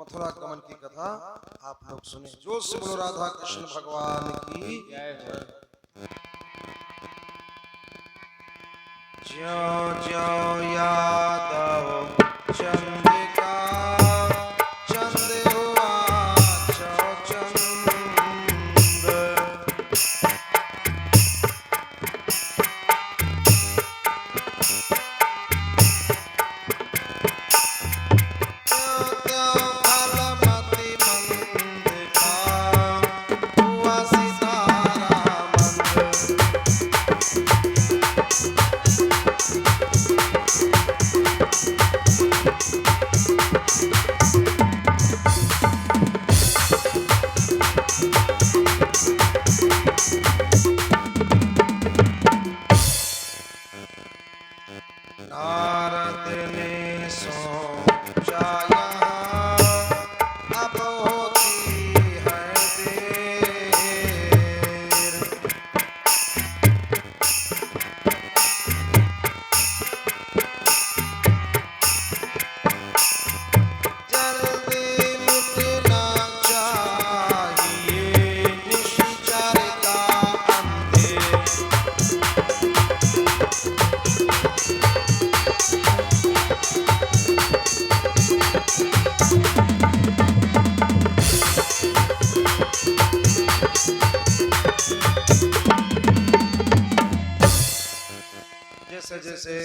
मथुरा गमन की कथा आप लोग सुने। जो से बोलो राधा कृष्ण भगवान की जय। ज्यों ज्यों यादव चंद्रिका चंद हुआ चौचंद, त्यों त्यों फलमति मंद का हुआ सितारा मंद। नारद ने सोचा यहाँ अब होती है देर, जल्दी मिटना चाहिए निश्चर का अंधेर। जैसे जैसे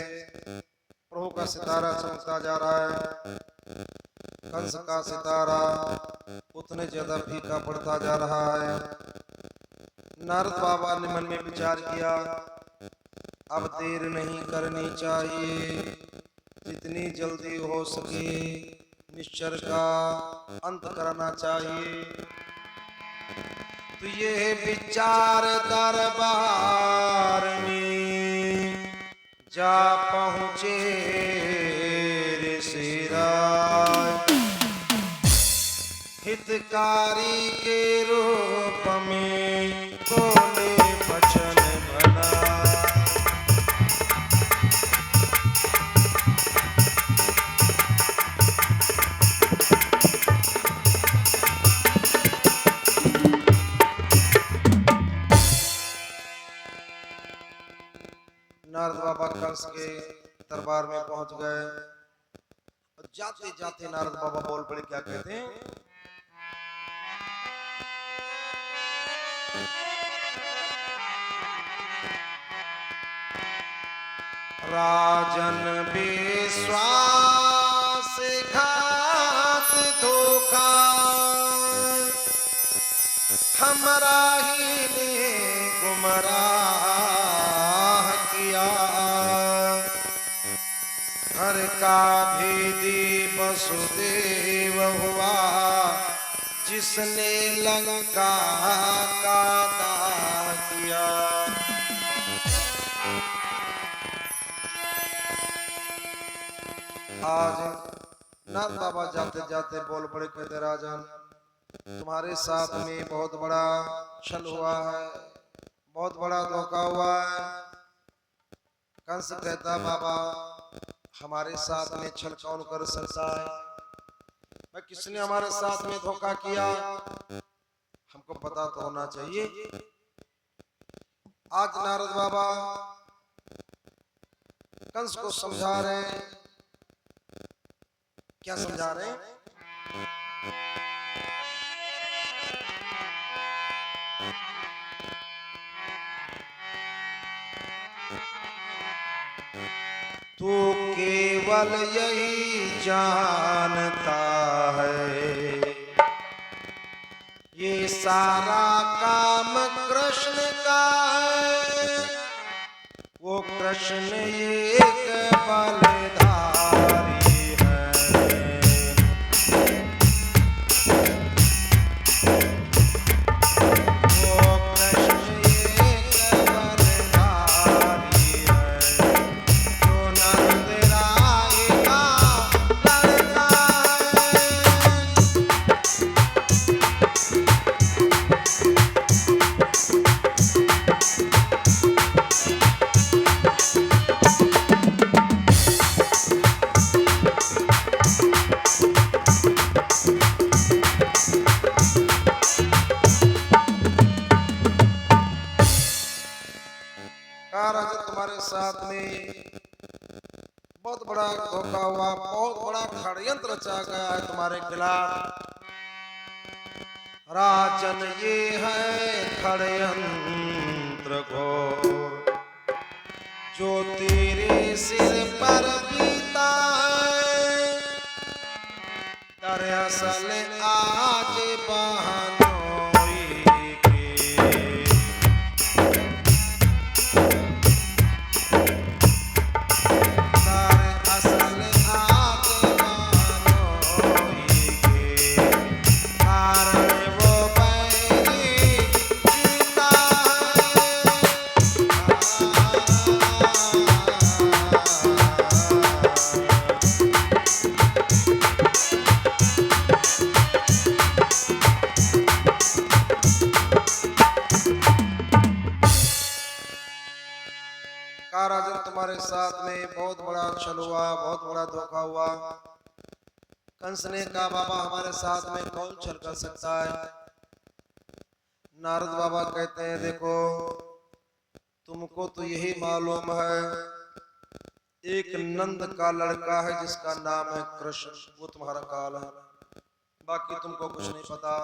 प्रभु का सितारा चमकता जा रहा है, कंस का सितारा उतने ज्यादा फीका पड़ता जा रहा है। नारद बाबा ने मन में विचार किया, अब देर नहीं करनी चाहिए, जितनी जल्दी हो सके निश्चर का अंत करना चाहिए। तो ये विचार दरबार में जा पहुँचे ऋषिराज, हितकारी के रूप में बोले वचन भला। नारद बाबा कंस के दरबार में पहुंच गए और जाते जाते नारद बाबा बोल पड़े, क्या कहते हैं? राजन विश्वास घात धोखा हमरा ही ने गुमराह किया, घर का भेदी वसुदेव हुआ जिसने लंका का दाह किया। आज नारद बाबा जाते जाते बोल पड़े, कहते राजन तुम्हारे साथ में बहुत बड़ा छल हुआ है, बहुत बड़ा धोखा हुआ है। कंस कहता बाबा हमारे साथ में छल कौन कर सकता है, मैं किसने हमारे साथ में धोखा किया, हमको पता तो होना चाहिए। आज नारद बाबा कंस को समझा रहे हैं, क्या समझा रहे हैं? तू केवल यही जानता है ये सारा काम कृष्ण का है, वो कृष्ण एक बलधारी है। वो कृष्ण एक बलधारी है, जो नंद राय का लड़का है। रचा गया है तुम्हारे खिलाफ। राजन ये है षड्यंत्र घोर, जो तेरे सिर पर बीता है, दरअसल आज बहनोई के। दरअसल आज बहनोई के, कारण वो बैरी जीता राजन तुम्हारे साथ में बहुत बड़ा छल हुआ, बहुत बड़ा धोखा हुआ। कंस ने कहा बाबा हमारे साथ में कौन छल कर सकता है। नारद बाबा कहते हैं देखो तुमको तो यही मालूम है एक नंद का लड़का है जिसका नाम है कृष्ण, वो तुम्हारा काल है, बाकी तुमको कुछ नहीं पता।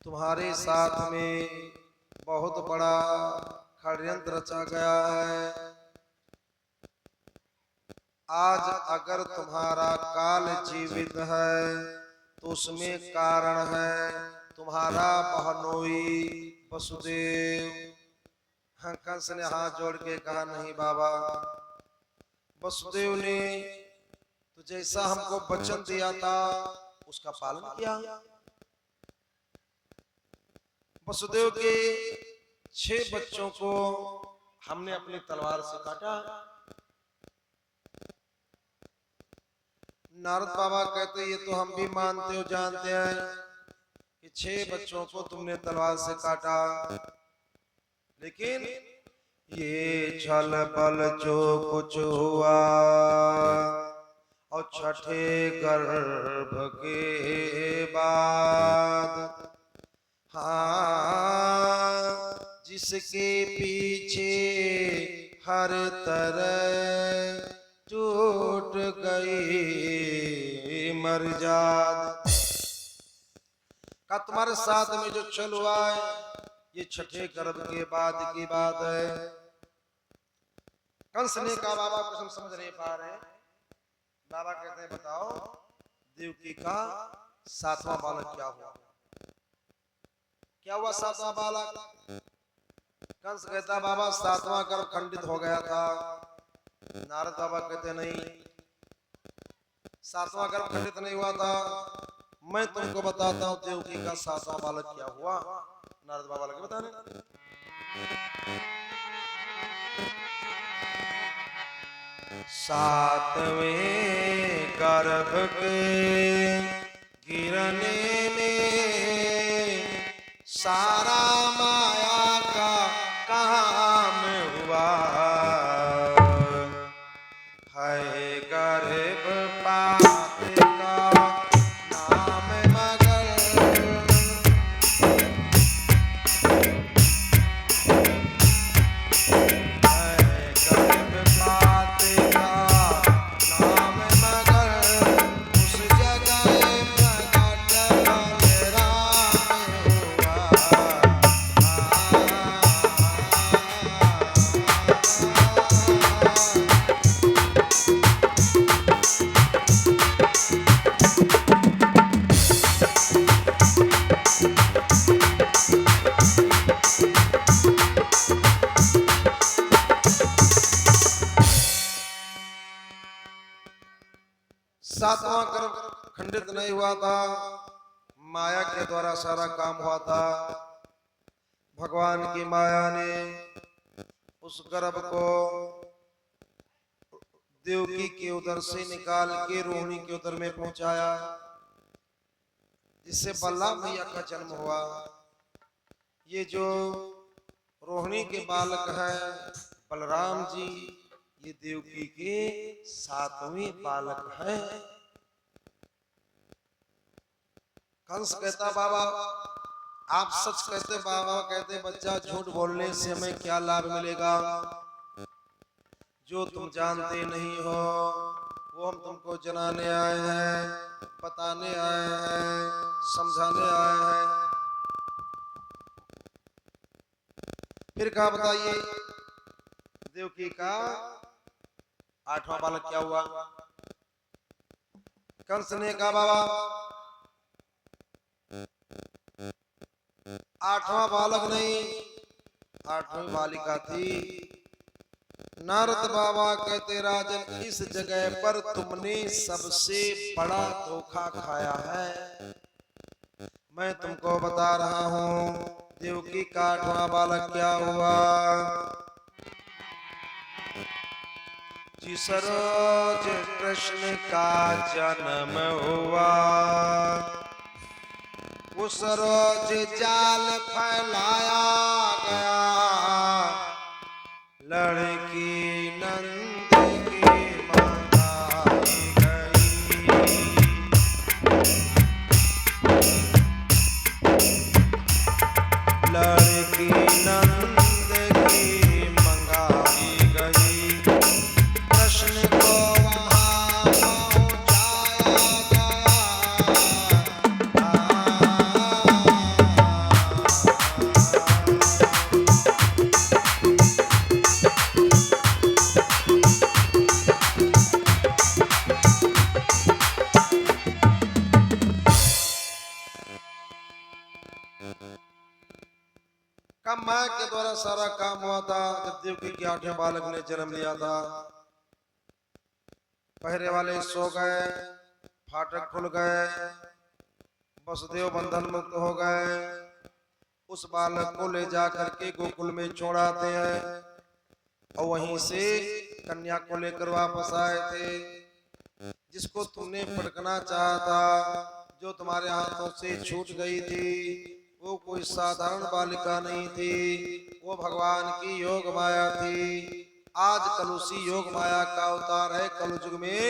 तुम्हारे साथ में बहुत बड़ा षड्यंत्र रचा गया है। आज अगर तुम्हारा काल जीवित है तो उसमें कारण है तुम्हारा बहनोई वसुदेव। कंस ने हाथ जोड़ के कहा नहीं बाबा, वसुदेव ने तो जैसा हमको वचन दिया था उसका पालन किया। वसुदेव के 6 बच्चों को हमने अपनी तलवार से काटा। नारद बाबा कहते ये तो हम भी मानते हो जानते हैं कि 6 बच्चों को तुमने तलवार से काटा, लेकिन ये छल बल जो कुछ हुआ और छठे गर्भ के बाद, हाँ जिसके पीछे हर तरह टूट गई मर्याद। का तुम्हारे साथ में जो छल हुआ है ये छठे गर्भ के बाद की बात है। कंस ने कहा बाबा कुछ हम समझ नहीं पा रहे। बाबा कहते हैं बताओ देवकी का 7वां बालक क्या हुआ, क्या हुआ 7वां बालक। कंस कहता बाबा 7वां गर्भ खंडित हो गया था। नारद बाबा कहते नहीं 7वां गर्भ खंडित नहीं हुआ था, मैं तुमको बताता हूँ देवकी का 7वां बालक क्या हुआ। नारद बाबा लगे बताने। सातवें गर्भ के गिरने में सारा माया का काम हुआ है। गर्भ पाते का नाम मगर, है गर्भ पाते का नाम मगर, उस जगह प्रकट बलराम हुआ। सातवां गर्भ खंडित नहीं हुआ था, माया के द्वारा सारा काम हुआ था। भगवान की माया ने उस गर्भ को देवकी के उदर से निकाल के रोहिणी के उदर में पहुंचाया, जिससे बलराम भैया का जन्म हुआ। ये जो रोहिणी के बालक है बलराम जी, ये देवकी के 7वें बालक हैं। कंस कहता बाबा आप सच कहते। बाबा कहते बच्चा झूठ बोलने से हमें क्या लाभ मिलेगा, जो तुम जानते नहीं हो वो हम तुमको जनाने आए हैं, बताने आए हैं, समझाने आए हैं। फिर कहा बताइए देवकी का 8वां बालक क्या हुआ? कंस ने कहा बाबा 8वां बालक नहीं, 8वीं बालिका थी। नारद बाबा कहते राजन इस जगह पर तुमने सबसे बड़ा धोखा खाया है। मैं तुमको बता रहा हूँ देवकी का 8वां बालक क्या हुआ। जिस रोज कृष्ण का जन्म हुआ उस रोज जाल फैलाया गया, लड़की नंद की मंगाई गई। लड़की नंद की मंगाई गई, कृष्ण को वहाँ पहुँचाया कब माँ के द्वारा सारा काम हुआ था। जब देवकी के 8वें बालक ने जन्म लिया था, पहरे वाले सो गए, फाटक खुल गए, वसुदेव बंधन मुक्त हो गए। उस बालक को ले जा करके गोकुल में छोड़ाते हैं और वहीं से कन्या को लेकर वापस आए थे। जिसको तुमने पटकना चाहा था, जो तुम्हारे हाथों से छूट गई थी, वो कोई साधारण बालिका नहीं थी, वो भगवान की योग माया थी। आज कल उसी योग माया का अवतार है, कलयुग में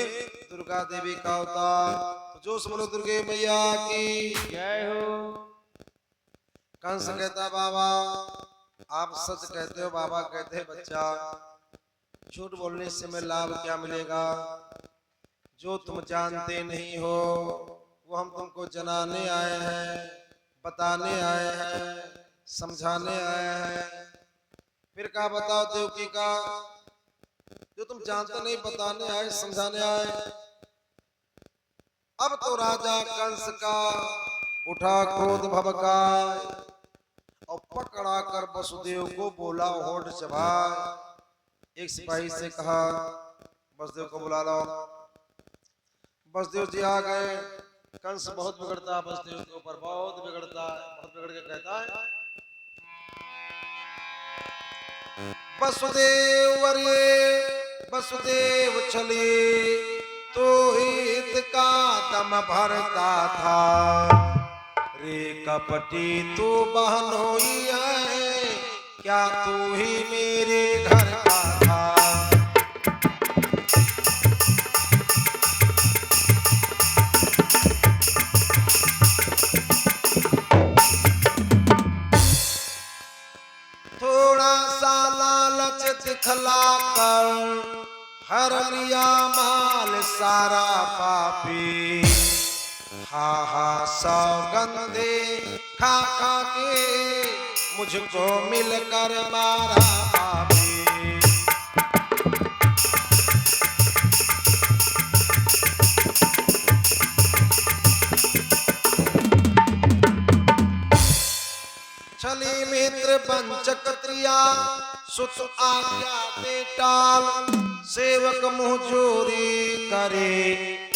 दुर्गा देवी का अवतार। तो जो बोलो दुर्गे मैया की जय हो। कंस कहता बाबा आप सच कहते हो। बाबा कहते हैं बच्चा झूठ बोलने से मैं लाभ क्या मिलेगा? जो तुम जानते नहीं हो वो हम तुमको जनाने आए हैं, बताने आए हैं, समझाने आए हैं। फिर कहा बताओ देवकी का जो तुम जानते नहीं, बताने आए, समझाने आए। अब तो राजा कंस का उठा क्रोध भभकाए और पकड़ा कर वसुदेव को बोला होठ चबाए। एक सिपाही से कहा वसुदेव को बुला लो। वसुदेव जी आ गए। कंस बहुत बिगड़ता है वसुदेव के ऊपर, बहुत बिगड़ता है, बहुत बिगड़ के कहता है वसुदेव वर्ये वसुदेव चले तो हित का दम भरता था। रे कपटी तू बहन होई है, क्या तू ही मेरे घर का था? थोड़ा सा लालच दिखला कर हर लिया माल सारा पापी। हा हा सौगंधे खा खा के मुझको मिलकर मारा पापी। छली मित्र वंचक त्रिया सुत आज्ञा दे टाल। सेवक मुँह चोरी करे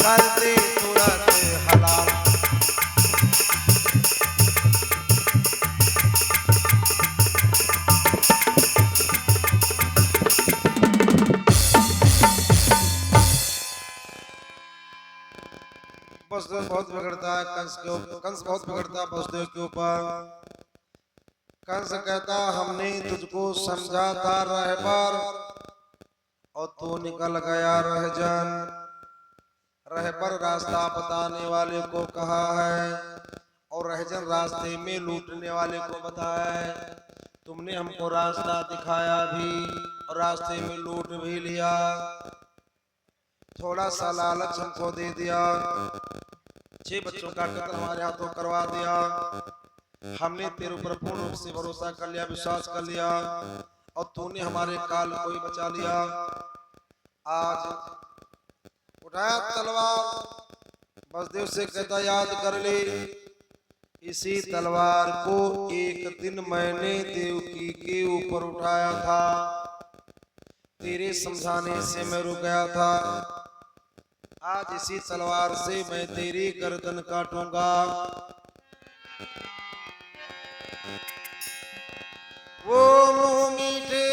कर दे तुरंत हलाल। वसुदेव बहुत बिगड़ता है कंस के ऊपर, कंस बहुत बिगड़ता है वसुदेव के ऊपर। कंस कहता हमने तुझको समझा था रहबर और तू निकल गया रहजन। रहबर रास्ता बताने वाले को कहा है और रहजन रास्ते में लूटने वाले को बताया है। तुमने हमको रास्ता दिखाया भी और रास्ते में लूट भी लिया। थोड़ा सा लालच हमको दे दिया, 6 बच्चों का कत्ल हमारे हाथों करवा दिया। हमने तेरे ऊपर पूर्ण रूप से भरोसा कर लिया, विश्वास कर लिया, और तूने हमारे काल को ही बचा लिया। आज उठाया तलवार, बसदेव से कहता याद कर ले, इसी तलवार को एक दिन मैंने देवकी के ऊपर उठाया था, तेरे समझाने से मैं रुक गया था। आज इसी तलवार से मैं तेरी गर्दन काटूंगा। वो मुंह मीठे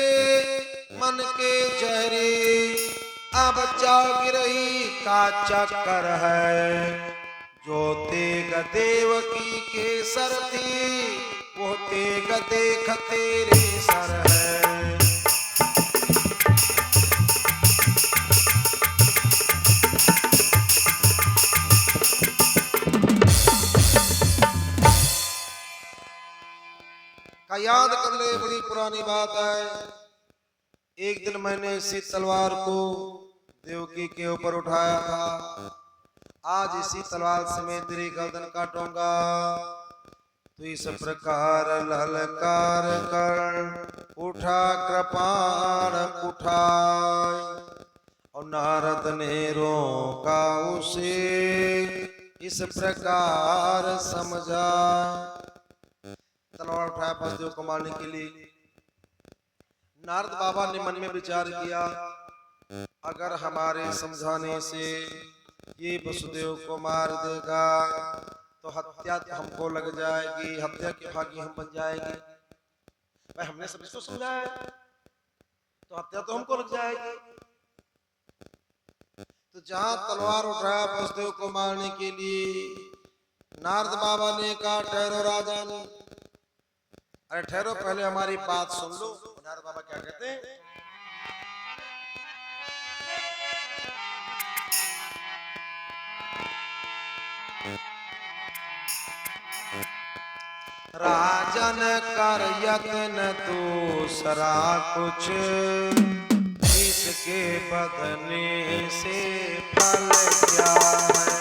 मन के जहरी, अब जाग रही का चक्कर है। जो तेग देवकी के सर थी, वो तेग देख तेरे सर है। का याद कर ले, बड़ी पुरानी बात है। एक दिन मैंने इसी तलवार को देवकी के ऊपर उठाया था, आज इसी तलवार से मैं तेरी गर्दन काटूंगा। तो इस प्रकार ललकार कर उठा कृपाण उठाए, और नारद ने रोका उसे इस प्रकार समझा। तलवार उठाया बसदेव को मारने के लिए। नारद बाबा ने मन में विचार किया, अगर हमारे समझाने से ये वसुदेव को मार देगा तो हत्या हमको लग जाएगी, हत्या के भागी हम बन जाएंगे। भाई हमने सब इसको समझाया तो हत्या तो हमको लग जाएगी। तो जहां तलवार उठाया वसुदेव को मारने के लिए, नारद बाबा ने कहा ठहरो राजन, अरे ठहरो, पहले हमारी बात सुन लो। नारद बाबा क्या कहते हैं? राजन कर यत्न दूसरा कुछ, इसके बदले से फल क्या है।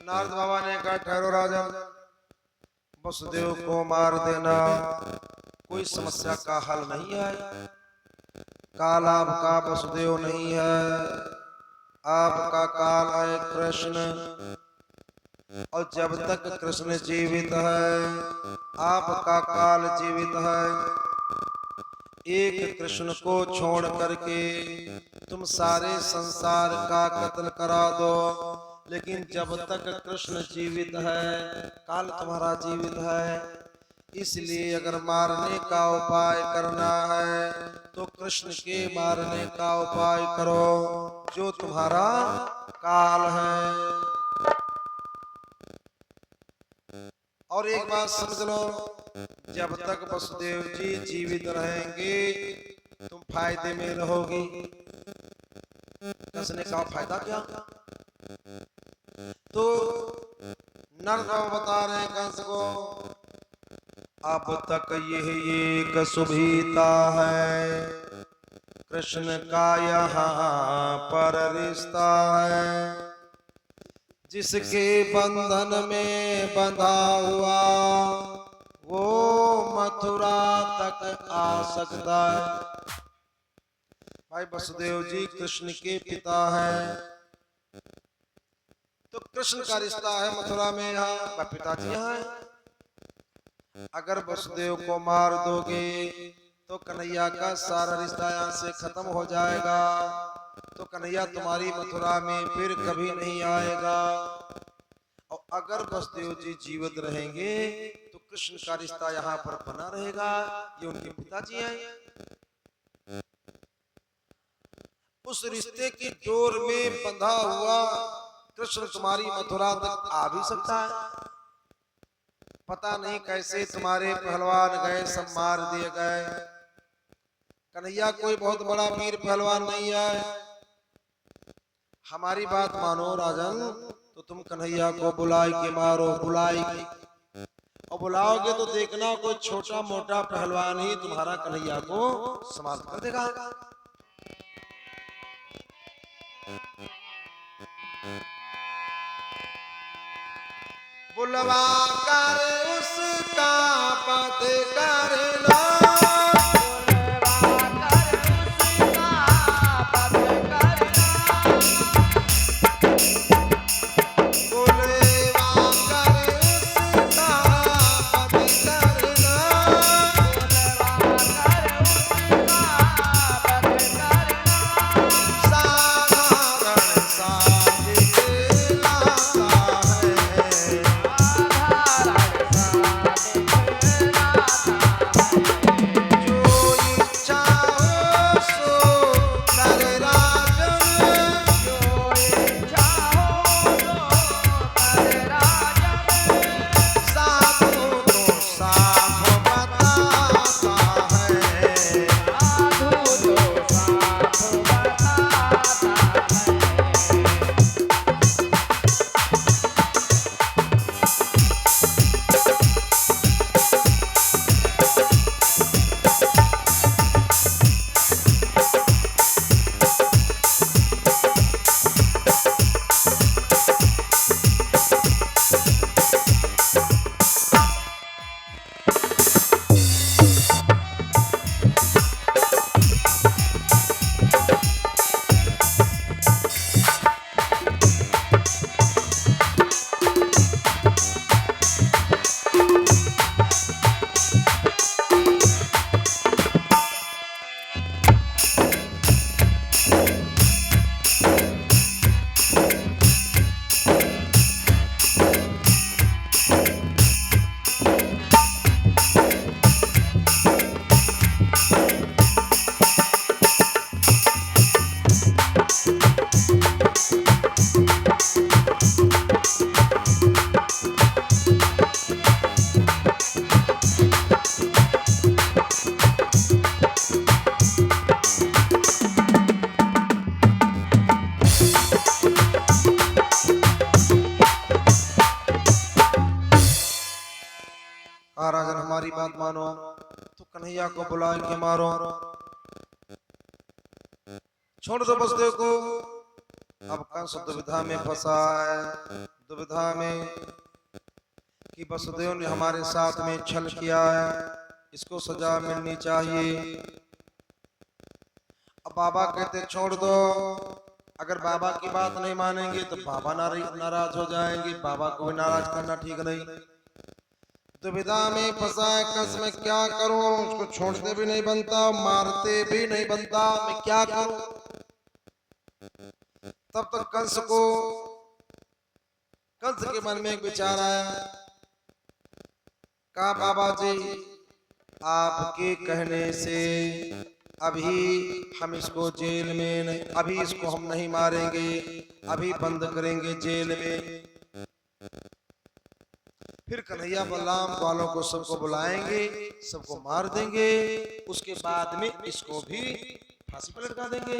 नारद बाबा ने कहा ठहरो राजन, वसुदेव को मार देना कोई समस्या का हल नहीं है। काल आपका वसुदेव नहीं है, आपका काल है कृष्ण, और जब तक कृष्ण जीवित है आपका काल जीवित है। एक कृष्ण को छोड़ करके तुम सारे संसार का कत्ल करा दो, लेकिन जब तक कृष्ण जीवित है काल तुम्हारा जीवित है। इसलिए अगर मारने का उपाय करना है तो कृष्ण के मारने का उपाय करो, जो तुम्हारा काल है। और एक बात समझ लो, जब तक वसुदेव जी जीवित रहेंगे तुम फायदे में रहोगी। कृष्ण का फायदा क्या? तो नारद बाबा बता रहे हैं कंस को, अब तक यह एक सुविधा है, कृष्ण का यहाँ पर रिश्ता है। जिसके बंधन में बंधा हुआ वो मथुरा तक आ सकता है। भाई वसुदेव जी कृष्ण के पिता हैं, तो कृष्ण का रिश्ता है मथुरा में, यहाँ पिताजी यहाँ है। अगर वसुदेव को मार दोगे तो कन्हैया का सारा रिश्ता यहाँ से खत्म हो जाएगा, तो कन्हैया तुम्हारी मथुरा में फिर कभी नहीं आएगा। और अगर वसुदेव जी जीवित रहेंगे तो कृष्ण का रिश्ता यहाँ पर बना रहेगा। ये उनके पिताजी हैं। उस रिश्ते की डोर में बंधा हुआ कृष्ण तुम्हारी मथुरा तक आ भी सकता है। पता नहीं कैसे तुम्हारे पहलवान गए, सब मार दिए गए। कन्हैया कोई बहुत बड़ा वीर पहलवान नहीं है। हमारी बात मानो राजन, तो तुम कन्हैया को बुलाई के मारो, बुलाई और बुलाओगे तो देखना कोई छोटा मोटा पहलवान ही तुम्हारा कन्हैया को समाप्त कर देगा। बुलवा कर उसका पद करना, राजन हमारी बात मानो, तो कन्हैया को बुला के मारो, छोड़ दो वसुदेव को। अब कंस दुविधा में फंसा है, दुविधा में कि वसुदेव ने हमारे साथ में छल किया है, इसको सजा मिलनी चाहिए। अब बाबा कहते छोड़ दो, अगर बाबा की बात नहीं मानेंगे तो बाबा नाराज हो जाएंगे, बाबा को भी नाराज करना ठीक नहीं। दुविधा में फंसा है कंस, मैं क्या करूं, उसको छोड़ते भी नहीं बनता, मारते भी नहीं बनता, मैं क्या करूं। तब तक कंस के मन में एक विचार आया, कहा बाबा जी आपके कहने से अभी हम इसको जेल में नहीं, अभी इसको हम नहीं मारेंगे, अभी बंद करेंगे जेल में, फिर कन्हैया बलराम वालों को सबको बुलाएंगे, सबको मार देंगे, उसके बाद में इसको भी फांसी पर लटका देंगे।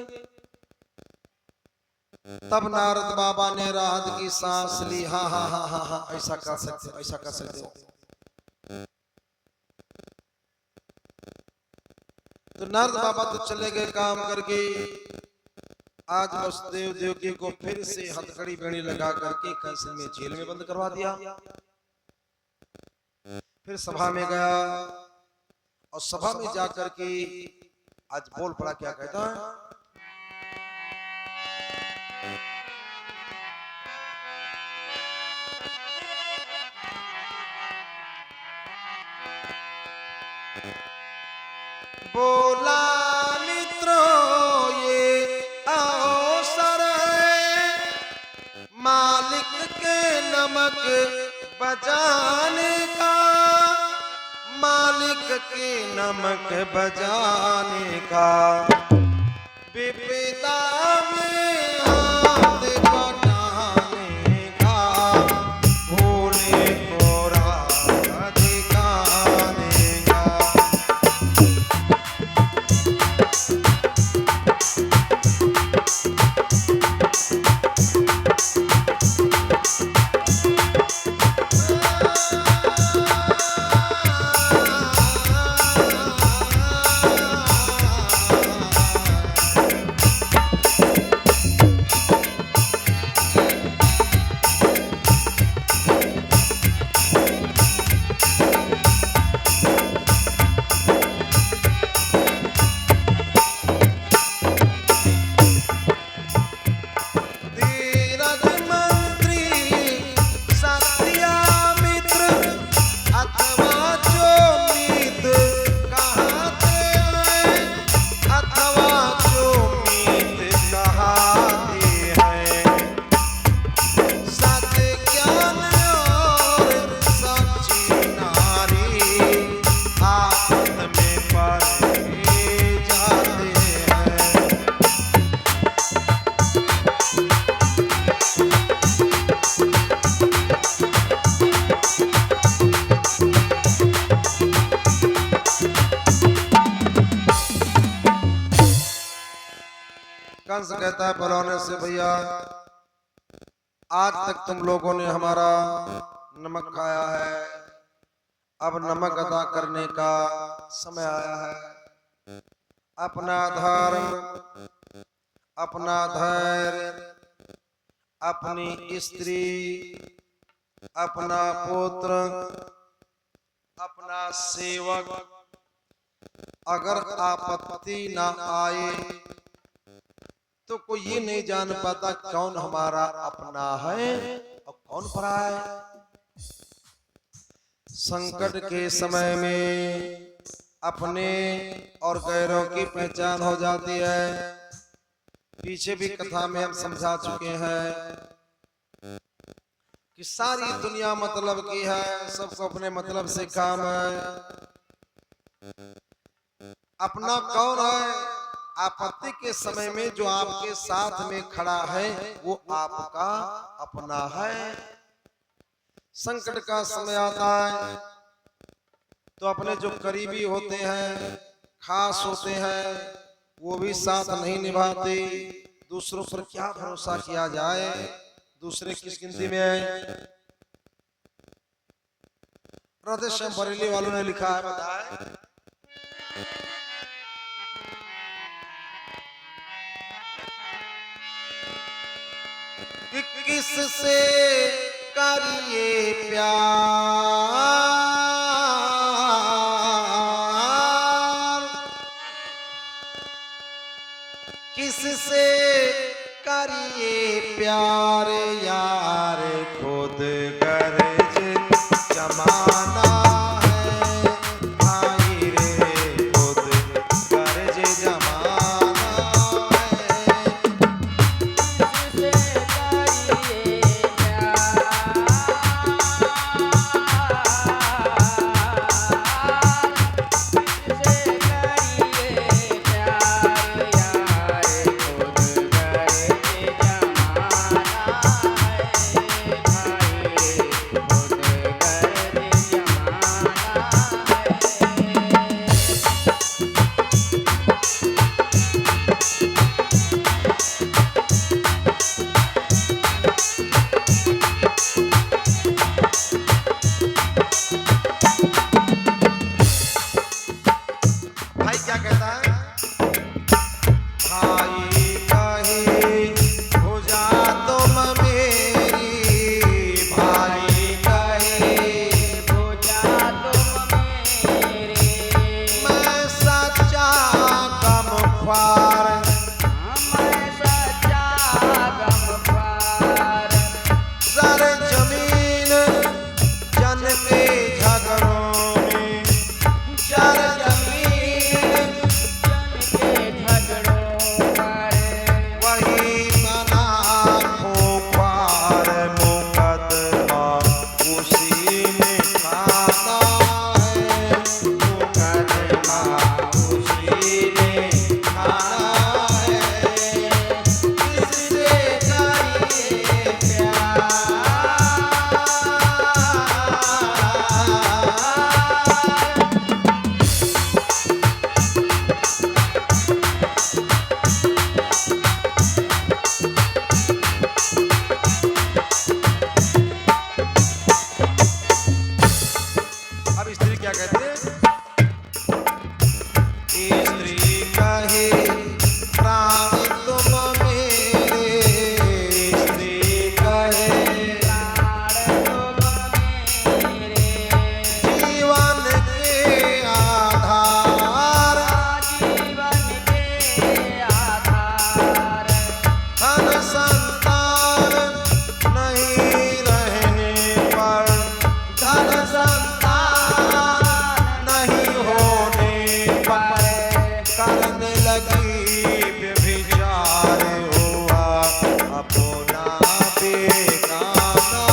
तब नारद बाबा ने राहत की सांस ली, हाँ हाँ हाँ हाँ हाँ ऐसा कर सकते, ऐसा कर सकते हो। तो नारद बाबा तो चले गए काम करके, आज वसुदेव देवकी को फिर से हथकड़ी बेड़ी लगा करके कंस में जेल में बंद करवा दिया। फिर सभा में गया और सभा में जाकर के आज बोल पड़ा, क्या कहता है? बोला मित्रों ये अवसर है मालिक के नमक बजाने का, मालिक के नमक बजाने का। विपदा में हाथ बटाने का, भोले को राह दिखाने का। कंस कहता है बलौने से, भैया आज तक तुम लोगों ने हमारा नमक खाया है, अब नमक अदा करने का समय आया है। अपना धर्म, अपना धैर्य, अपनी स्त्री, अपना पुत्र, अपना सेवक अगर आपत्ति ना आए तो कोई ये नहीं जान पाता कौन हमारा अपना है और कौन पराया है। संकट के समय में अपने और गैरों की पहचान हो जाती है। पीछे भी कथा में हम समझा चुके हैं कि सारी दुनिया मतलब की है, सबको अपने मतलब से काम है। अपना कौन है? आपत्ति के समय में जो आपके साथ में खड़ा है वो आपका अपना है। संकट का समय आता है तो अपने जो करीबी होते हैं, खास होते हैं, वो भी साथ नहीं निभाते। दूसरों पर क्या भरोसा किया जाए, दूसरे किस गिनती में है। राधेश्याम बरेली वालों ने लिखा है, बताए कि किससे करिए प्यार, किससे करिए प्यार यार, खुद गर्ज जमाना है भाई रे, खुद गर्ज जमाना अब स्त्री क्या कहती है? स्त्री कहे प्राण तुम मेरे, स्त्री कहे जीवन के आधार, धन संतान नहीं रहने पर, धन संतान नहीं होने पर करने लगी व्यभिचार, हुआ अपना बेगाना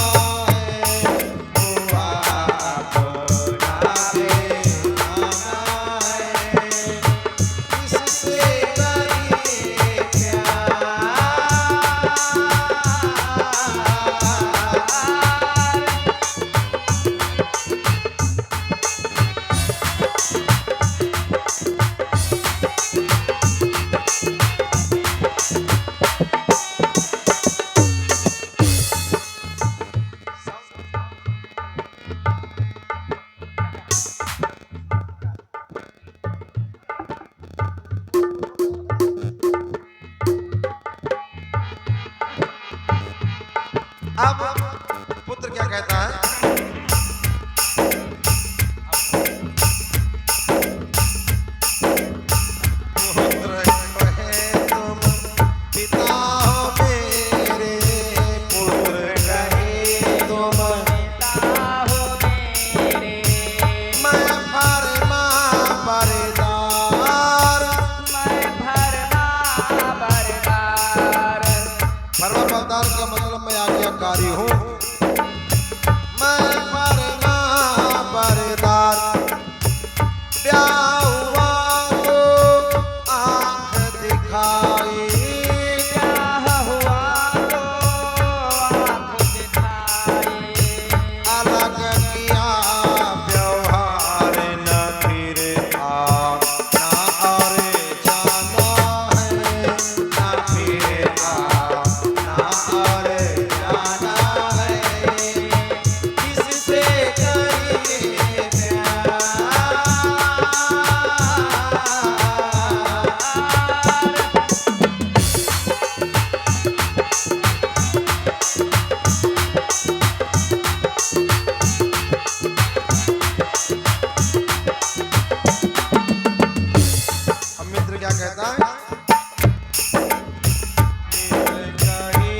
है, हुआ अपना बेगाना है, किससे करिए प्यार। अब पुत्र क्या कहता है? पुत्र कहे तुम पिता हो मेरे, पुत्र कहे तुम मैं फरमा बरदार, फरमा बरदार का मतलब मैं आज्ञाकारी हूँ, मैं फरमा बरदार, ब्याह हुआ तो आँख दिखाई, अलग किया व्यवहार, न फिर आना और जाना है, न फिर आना और जाना है, किससे करिए प्यार। अब मित्र क्या कहता है? मित्र कहे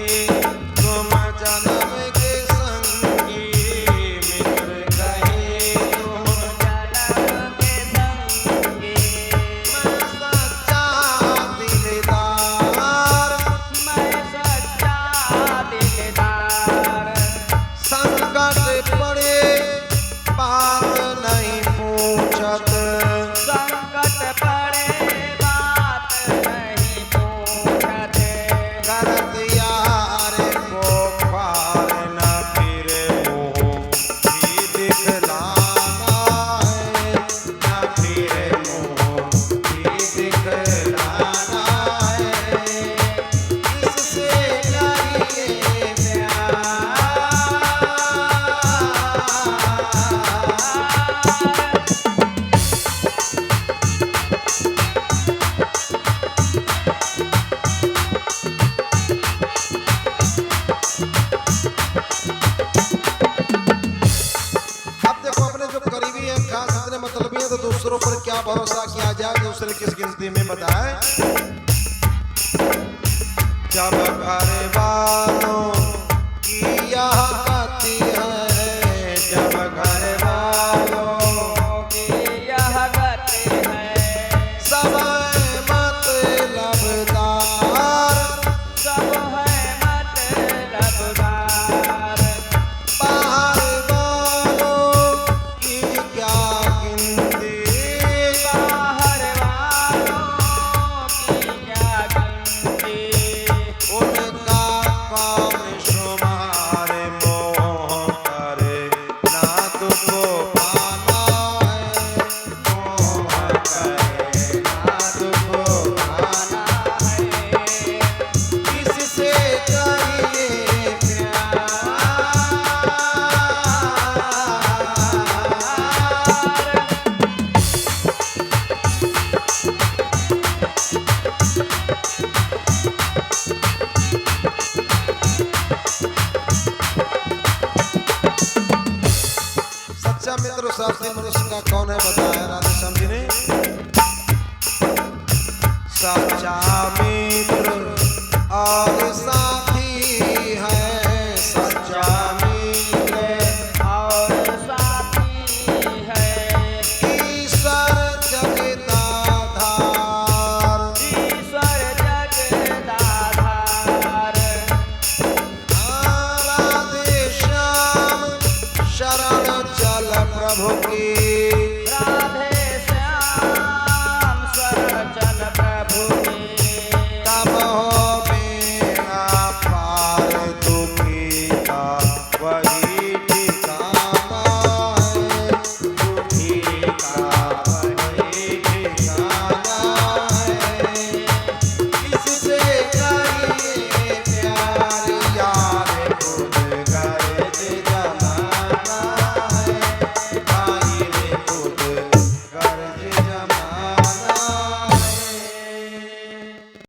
तुम जन्म के संगी, मित्र कहे तुम मैं सच्चा दिलदार, संकट पड़े बात नहीं पूछत, करत यार को पार, न फिर मुँह भी दिखलाना है, न फिर मुँह भी दिखलाना है, किससे करिए प्यार। अब देखो अपने जो करीबी हैं, खास इतने मतलबी हैं, तो दूसरों पर क्या भरोसा किया जाए, दूसरे किस गिनती में बताए। जब घर वालों की यह गति है, जब घर वालों सब मतलबदार, बाहर वालों की क्या गिनती, उनका कौन शुमार, उसका कौन है बताया राधे